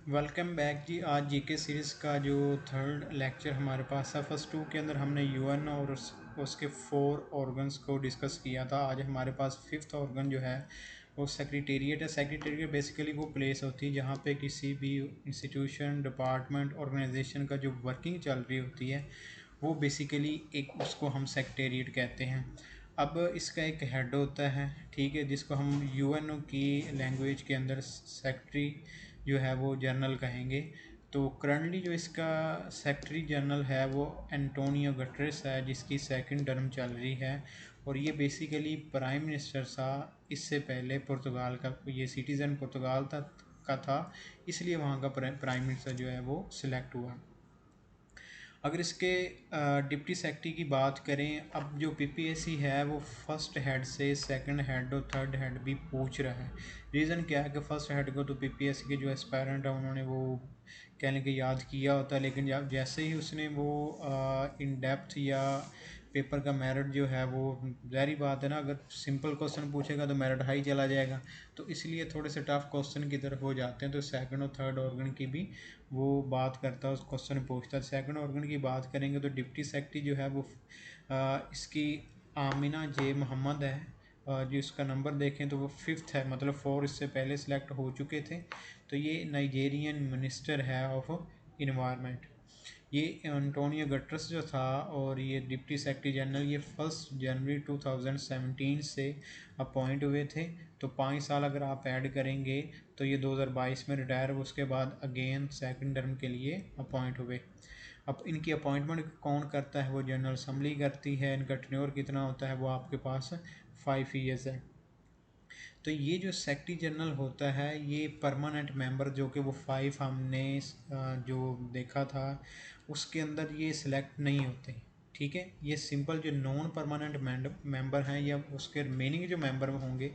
Welcome back जी। आज GK series का जो थर्ड लेक्चर हमारे पास है, फर्स्ट टू के अंदर हमने यूएन और उसके 4 ऑर्गन्स को डिस्कस किया था। आज हमारे पास फिफ्थ ऑर्गन जो है वो सेक्रेटेरिएट है। सेक्रेटेरिएट बेसिकली वो प्लेस होती है जहाँ पे किसी भी इंस्टीट्यूशन, डिपार्टमेंट, ऑर्गेनाइजेशन का जो वर्किंग चल रही होती है वो बेसिकली एक उसको हम सेक्रेटेरिएट कहते हैं। अब इसका एक हेड होता है, ठीक है, जिसको हम यूएनओ की लैंग्वेज के अंदर सेक्रेटरी जो है वो जनरल कहेंगे। तो करंटली जो इसका सेक्रेटरी जनरल है वो एंटोनियो गटरेस है, जिसकी सेकंड टर्म चल रही है। और ये बेसिकली प्राइम मिनिस्टर था। इससे पहले पुर्तगाल का ये सिटीज़न पुर्तगाल का था, इसलिए वहाँ का प्राइम मिनिस्टर जो है वो सिलेक्ट हुआ। अगर इसके डिप्टी सेक्रेटरी की बात करें, अब जो पीपीएससी है वो फर्स्ट हेड से सेकंड हेड और थर्ड हेड भी पूछ रहा है। रीज़न क्या है कि फ़र्स्ट हेड को तो पीपीएससी के जो एस्पायरेंट है उन्होंने वो कहने के याद किया होता है, लेकिन जब जैसे ही उसने वो इन डेप्थ या पेपर का मेरिट जो है वो, ज़ाहिर बात है ना, अगर सिंपल क्वेश्चन पूछेगा तो मेरिट हाई चला जाएगा, तो इसलिए थोड़े से टफ क्वेश्चन की तरफ हो जाते हैं। तो सेकंड और थर्ड ऑर्गन की भी वो बात करता है, उस क्वेश्चन पूछता है। सेकंड ऑर्गन की बात करेंगे तो डिप्टी सेक्रेटरी जो है वो इसकी आमिना जे मोहम्मद है। जो इसका नंबर देखें तो वो फिफ्थ है, मतलब 4 इससे पहले सिलेक्ट हो चुके थे। तो ये नाइजेरियन मिनिस्टर है ऑफ इन्वायरमेंट। ये एंटोनियो गटरेस जो था और ये डिप्टी सेक्रेटरी जनरल, ये 1 जनवरी 2017 से अपॉइंट हुए थे। तो 5 साल अगर आप ऐड करेंगे तो ये 2022 में रिटायर हुए, उसके बाद अगेन सेकंड टर्म के लिए अपॉइंट हुए। अब इनकी अपॉइंटमेंट कौन करता है? वो जनरल असम्बली करती है। इनका टेन्योर कितना होता है? वो आपके पास 5 ईयर्स है। तो ये जो सेक्रेटरी जनरल होता है ये परमानेंट मेंबर, जो कि वो 5 हमने जो देखा था उसके अंदर ये सिलेक्ट नहीं होते, ठीक है। ये सिंपल जो नॉन परमानेंट मेंबर हैं या उसके रिमेनिंग जो मेंबर होंगे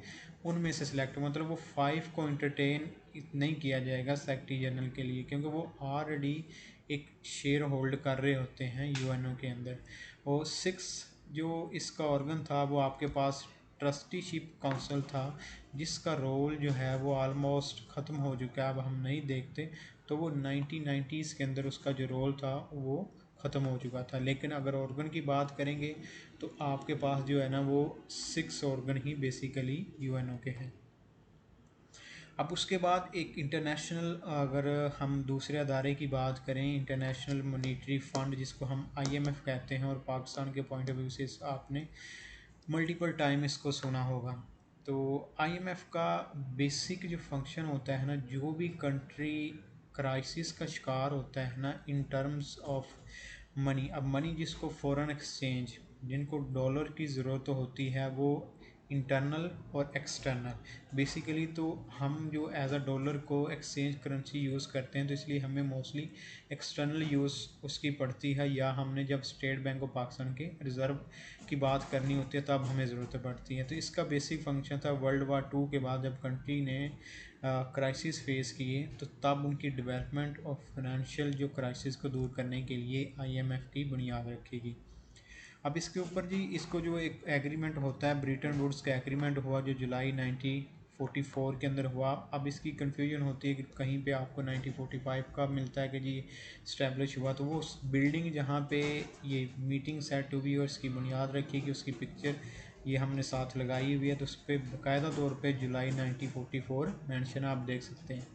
उनमें से सिलेक्ट, मतलब वो 5 को इंटरटेन नहीं किया जाएगा सेक्रेटरी जनरल के लिए, क्योंकि वो ऑलरेडी एक शेयर होल्ड कर रहे होते हैं यूएनओ के अंदर। और 6 जो इसका ऑर्गन था वो आपके पास ट्रस्टीशिप काउंसिल था, जिसका रोल जो है वो ऑलमोस्ट ख़त्म हो चुका है, अब हम नहीं देखते। तो वो 1990s के अंदर उसका जो रोल था वो ख़त्म हो चुका था। लेकिन अगर ऑर्गन की बात करेंगे तो आपके पास जो है ना वो 6 ऑर्गन ही बेसिकली यूएनओ के हैं। अब उसके बाद एक इंटरनेशनल, अगर हम दूसरे अदारे की बात करें, इंटरनेशनल मॉनेटरी फ़ंड जिसको हम आईएमएफ कहते हैं, और पाकिस्तान के पॉइंट ऑफ व्यू से आपने मल्टीपल टाइम इसको सुना होगा। तो आईएमएफ का बेसिक जो फंक्शन होता है ना, जो भी कंट्री क्राइसिस का शिकार होता है ना इन टर्म्स ऑफ मनी, अब मनी जिसको फॉरेन एक्सचेंज, जिनको डॉलर की ज़रूरत होती है, वो इंटरनल और एक्सटर्नल बेसिकली। तो हम जो एज अ डॉलर को एक्सचेंज करेंसी यूज़ करते हैं, तो इसलिए हमें मोस्टली एक्सटर्नल यूज़ उसकी पड़ती है, या हमने जब स्टेट बैंक ऑफ पाकिस्तान के रिज़र्व की बात करनी होती है तब हमें ज़रूरत पड़ती है। तो इसका बेसिक फंक्शन था, वर्ल्ड वार 2 के बाद जब कंट्री ने क्राइसिस फेस किए तो तब उनकी डेवलपमेंट और फाइनेंशियल जो क्राइसिस को दूर करने के लिए आईएमएफ की बुनियाद रखेगी। अब इसके ऊपर जी, इसको जो एक एग्रीमेंट होता है, ब्रिटन वुड्स का एग्रीमेंट हुआ जो जुलाई 1944 के अंदर हुआ। अब इसकी कन्फ्यूजन होती है कि कहीं पे आपको 1945 का मिलता है कि जी इस्टेब्लिश हुआ, तो वो उस बिल्डिंग जहाँ पे ये मीटिंग सेट हुई और इसकी बुनियाद रखी कि उसकी पिक्चर ये हमने साथ लगाई हुई है, तो उस पर बाकायदा तौर पे जुलाई 1944 मेंशन आप देख सकते हैं।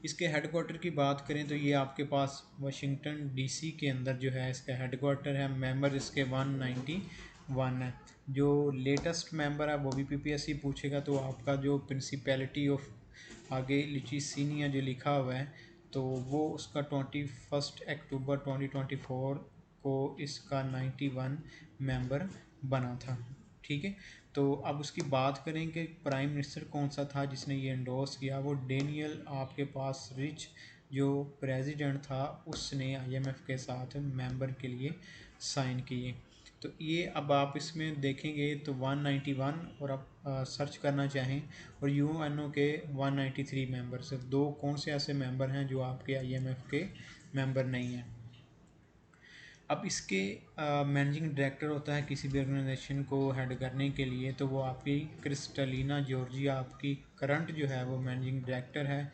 इसके हेडक्वार्टर की बात करें तो ये आपके पास वाशिंगटन डीसी के अंदर जो है इसका हेडक्वार्टर है। मेंबर इसके 191 है। जो लेटेस्ट मेंबर है वो भी पीपीएससी पूछेगा, तो आपका जो प्रिंसिपैलिटी ऑफ आगे लिचिसिनिया जो लिखा हुआ है, तो वो उसका 21 अक्टूबर 2024 को इसका 91 मेंबर बना था, ठीक है। तो अब उसकी बात करें कि प्राइम मिनिस्टर कौन सा था जिसने ये एंडोर्स किया, वो डेनियल आपके पास रिच जो प्रेसिडेंट था उसने आईएमएफ के साथ मेंबर के लिए साइन किए। तो ये अब आप इसमें देखेंगे तो 191, और आप सर्च करना चाहें और यूएनओ के 193 मेंबर्स, दो कौन से ऐसे मेंबर हैं जो आपके आईएमएफ के मेंबर नहीं हैं। अब इसके मैनेजिंग डायरेक्टर होता है किसी भी ऑर्गेनाइजेशन को हेड करने के लिए, तो वो आपकी क्रिस्टलिना जॉर्जिया आपकी करंट जो है वो मैनेजिंग डायरेक्टर है।